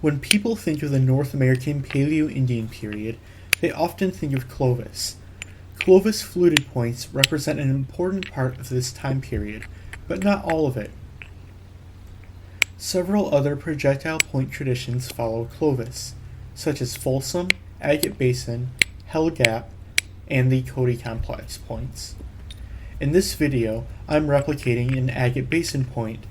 When people think of the North American Paleo-Indian period, they often think of Clovis. Clovis fluted points represent an important part of this time period, but not all of it. Several other projectile point traditions follow Clovis, such as Folsom, Agate Basin, Hell Gap, and the Cody Complex points. In this video, I'm replicating an Agate Basin point.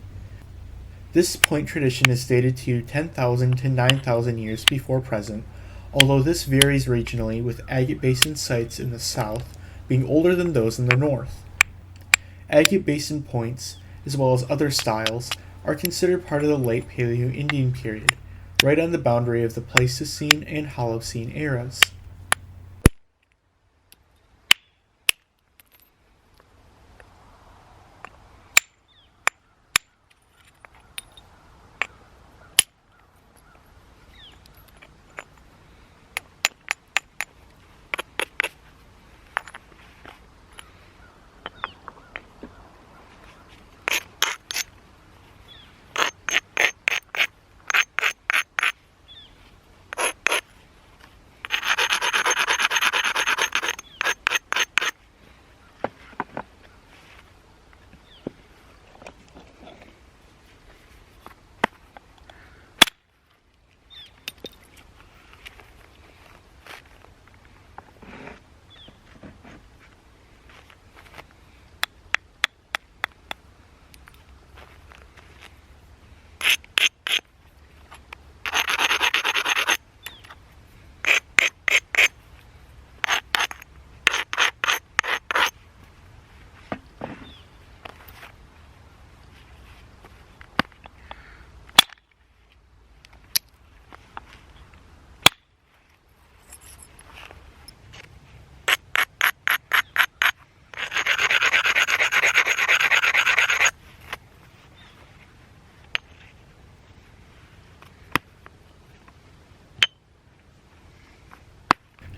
This point tradition is dated to 10,000 to 9,000 years before present, although this varies regionally, with Agate Basin sites in the south being older than those in the north. Agate Basin points, as well as other styles, are considered part of the Late Paleo-Indian period, right on the boundary of the Pleistocene and Holocene eras.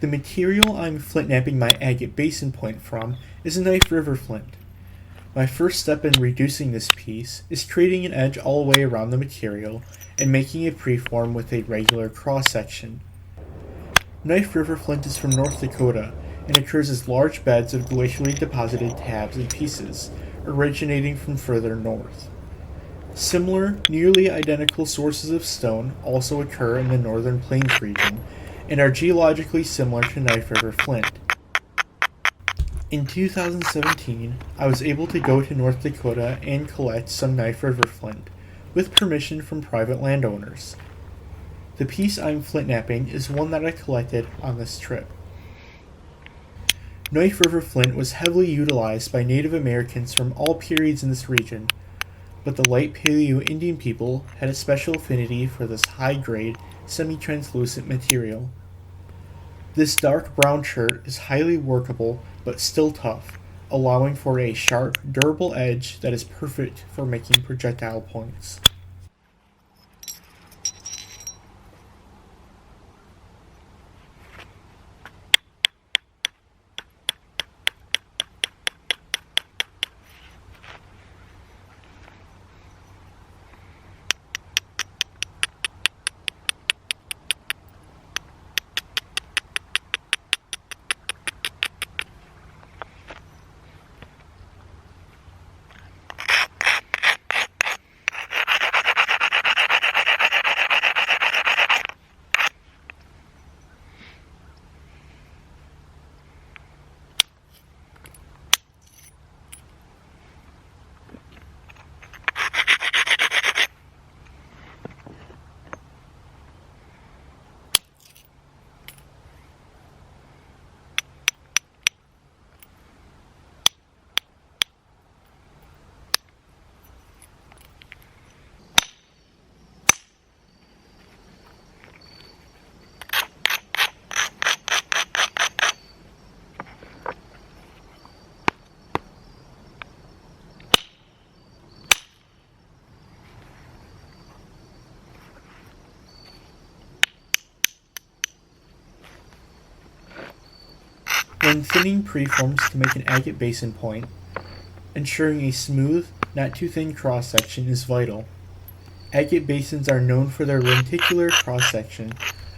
The material I'm flintknapping my Agate Basin point from is a knife river flint. My first step in reducing this piece is creating an edge all the way around the material and making a preform with a regular cross-section. Knife river flint is from North Dakota and occurs as large beds of glacially deposited tabs and pieces, originating from further north. Similar, nearly identical sources of stone also occur in the Northern Plains region, and are geologically similar to knife river flint. In 2017, I was able to go to North Dakota and collect some knife river flint, with permission from private landowners. The piece I'm flintknapping is one that I collected on this trip. Knife river flint was heavily utilized by Native Americans from all periods in this region, but the Late Paleo-Indian people had a special affinity for this high-grade, semi-translucent material. This dark brown shirt is highly workable but still tough, allowing for a sharp, durable edge that is perfect for making projectile points. When thinning preforms to make an Agate Basin point, ensuring a smooth, not too thin cross-section is vital. Agate basins are known for their lenticular cross-section,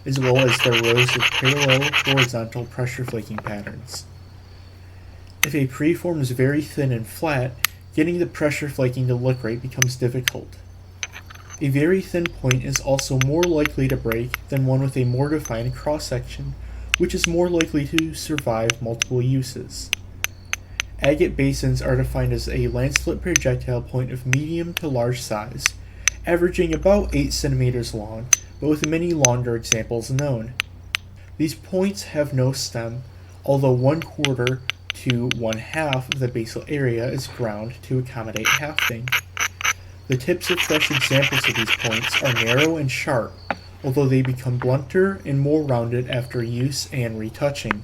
as well as their rows of parallel horizontal pressure flaking patterns. If a preform is very thin and flat, getting the pressure flaking to look right becomes difficult. A very thin point is also more likely to break than one with a more defined cross-section, which is more likely to survive multiple uses. Agate basins are defined as a landslip projectile point of medium to large size, averaging about 8 centimeters long, but with many longer examples known. These points have no stem, although 1/4 to 1/2 of the basal area is ground to accommodate hafting. The tips of fresh examples of these points are narrow and sharp, although they become blunter and more rounded after use and retouching.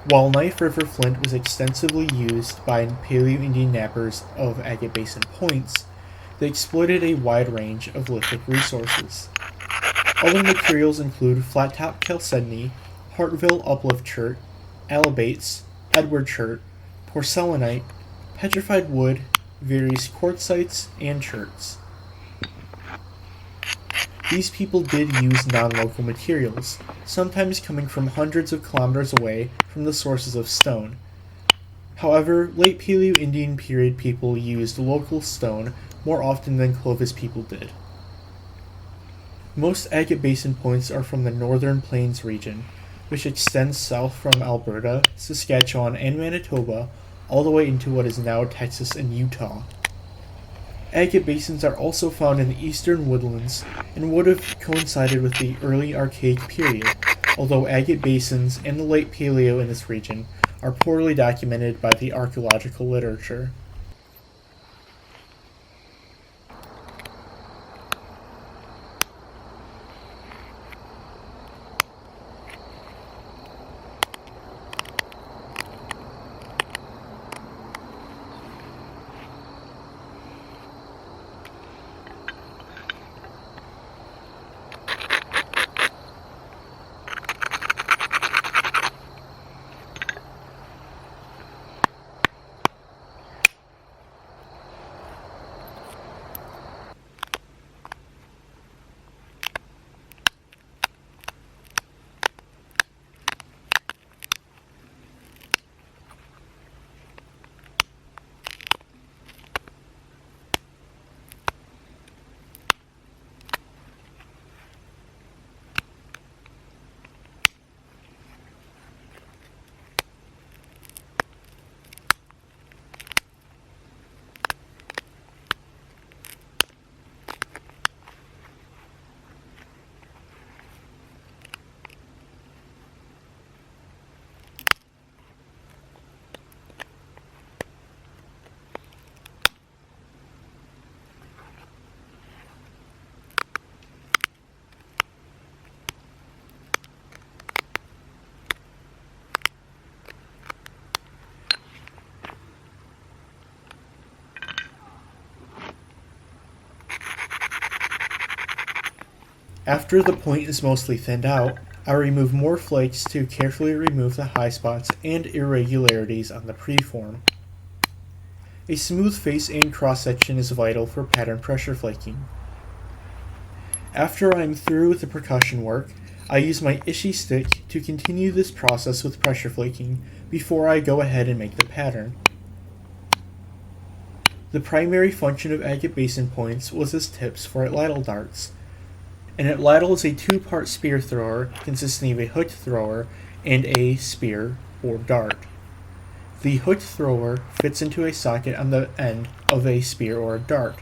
While Knife River flint was extensively used by Paleo-Indian knappers of Agate Basin points, they exploited a wide range of lithic resources. Other materials include flat-top chalcedony, Hartville uplift chert, alabates, Edward chert, porcelainite, petrified wood, various quartzites, and cherts. These people did use non-local materials, sometimes coming from hundreds of kilometers away from the sources of stone. However, late Paleo-Indian period people used local stone more often than Clovis people did. Most Agate Basin points are from the Northern Plains region, which extends south from Alberta, Saskatchewan, and Manitoba, all the way into what is now Texas and Utah. Agate basins are also found in the eastern woodlands and would have coincided with the early Archaic period, although agate basins and the late Paleo in this region are poorly documented by the archaeological literature. After the point is mostly thinned out, I remove more flakes to carefully remove the high spots and irregularities on the preform. A smooth face and cross-section is vital for pattern pressure flaking. After I am through with the percussion work, I use my ishy stick to continue this process with pressure flaking before I go ahead and make the pattern. The primary function of agate basin points was as tips for atlatl darts. An atlatl is a two-part spear thrower consisting of a hooked thrower and a spear or dart. The hooked thrower fits into a socket on the end of a spear or a dart.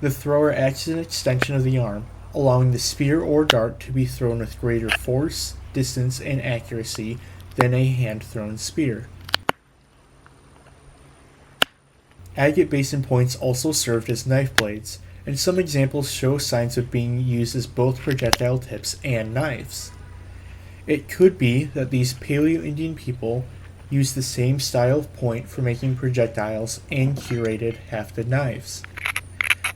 The thrower acts as an extension of the arm, allowing the spear or dart to be thrown with greater force, distance, and accuracy than a hand-thrown spear. Agate basin points also served as knife blades, and some examples show signs of being used as both projectile tips and knives. It could be that these Paleo-Indian people used the same style of point for making projectiles and curated hafted knives.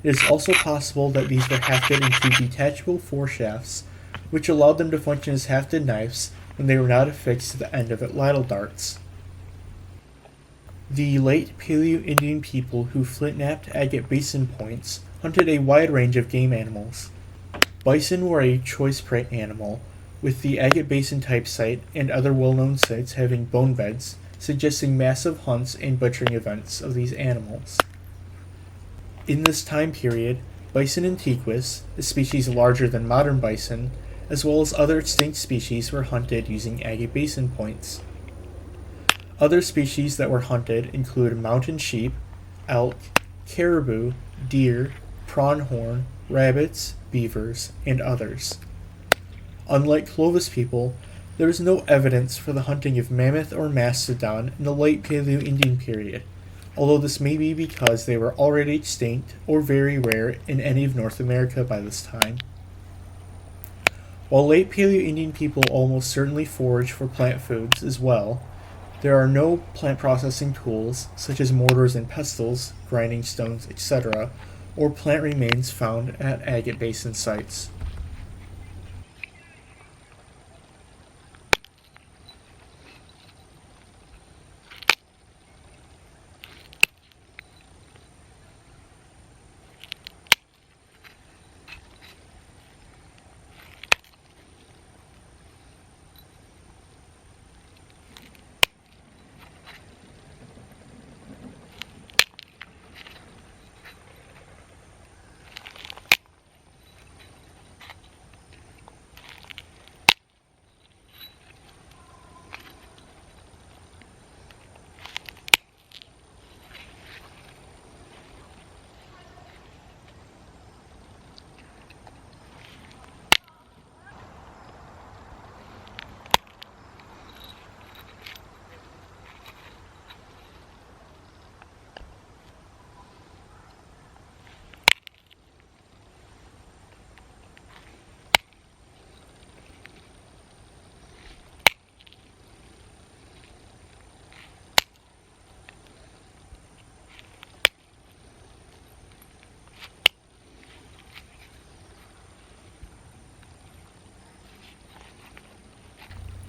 It is also possible that these were hafted into detachable foreshafts, which allowed them to function as hafted knives when they were not affixed to the end of atlatl darts. The late Paleo-Indian people who flint-knapped agate basin points hunted a wide range of game animals. Bison were a choice prey animal, with the Agate Basin type site and other well-known sites having bone beds, suggesting massive hunts and butchering events of these animals. In this time period, Bison antiquus, a species larger than modern bison, as well as other extinct species were hunted using Agate Basin points. Other species that were hunted include mountain sheep, elk, caribou, deer, pronghorn, rabbits, beavers, and others. Unlike Clovis people, there is no evidence for the hunting of mammoth or mastodon in the late Paleo-Indian period, although this may be because they were already extinct or very rare in any of North America by this time. While late Paleo-Indian people almost certainly foraged for plant foods as well, there are no plant processing tools, such as mortars and pestles, grinding stones, etc., or plant remains found at agate basin sites.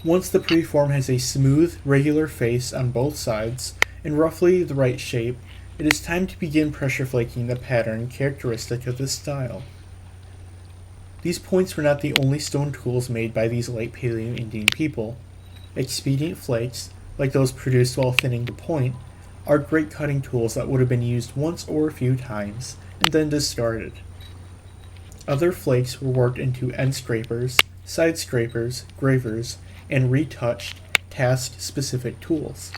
Once the preform has a smooth, regular face on both sides, and roughly the right shape, it is time to begin pressure flaking the pattern characteristic of this style. These points were not the only stone tools made by these late Paleo-Indian people. Expedient flakes, like those produced while thinning the point, are great cutting tools that would have been used once or a few times, and then discarded. Other flakes were worked into end scrapers, side scrapers, gravers, and retouched, task-specific tools.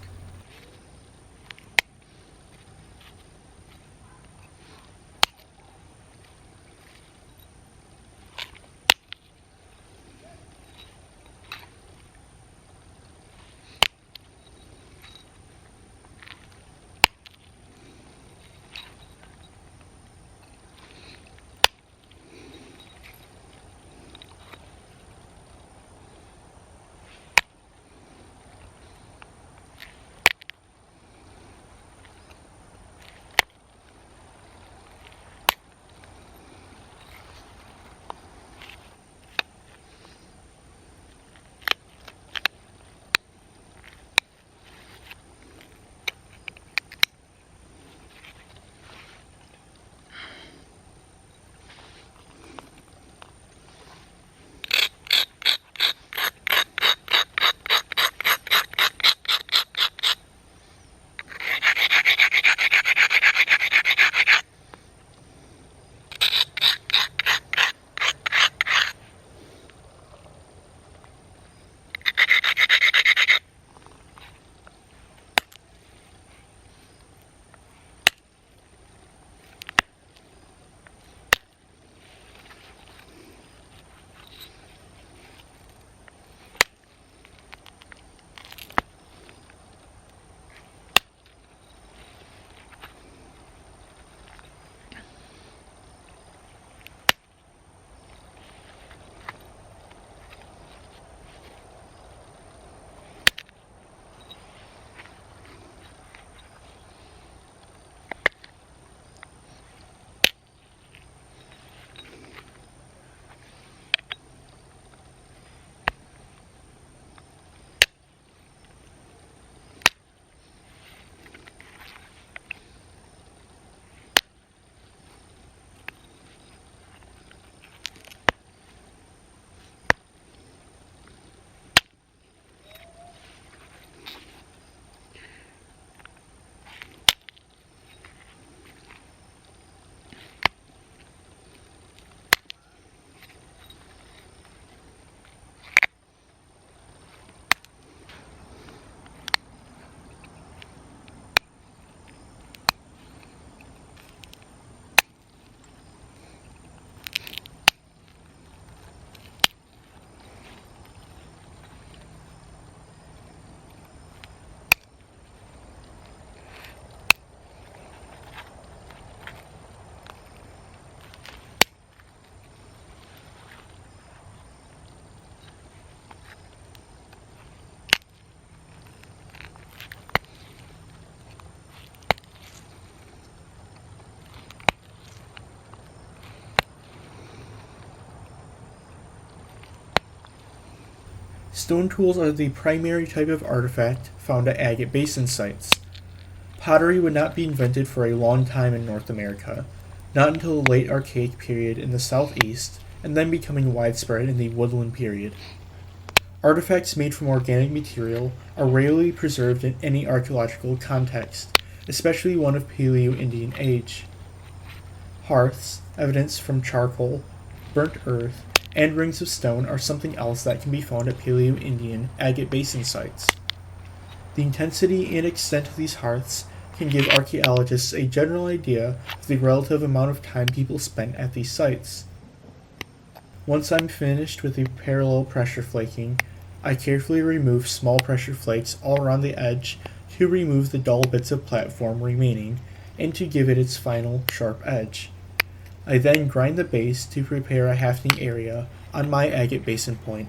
Stone tools are the primary type of artifact found at Agate Basin sites. Pottery would not be invented for a long time in North America, not until the late Archaic period in the southeast, and then becoming widespread in the Woodland period. Artifacts made from organic material are rarely preserved in any archaeological context, especially one of Paleo-Indian age. Hearths, evidence from charcoal, burnt earth, and rings of stone are something else that can be found at Paleo-Indian Agate Basin sites. The intensity and extent of these hearths can give archaeologists a general idea of the relative amount of time people spent at these sites. Once I'm finished with the parallel pressure flaking, I carefully remove small pressure flakes all around the edge to remove the dull bits of platform remaining and to give it its final sharp edge. I then grind the base to prepare a hafting area on my agate basin point.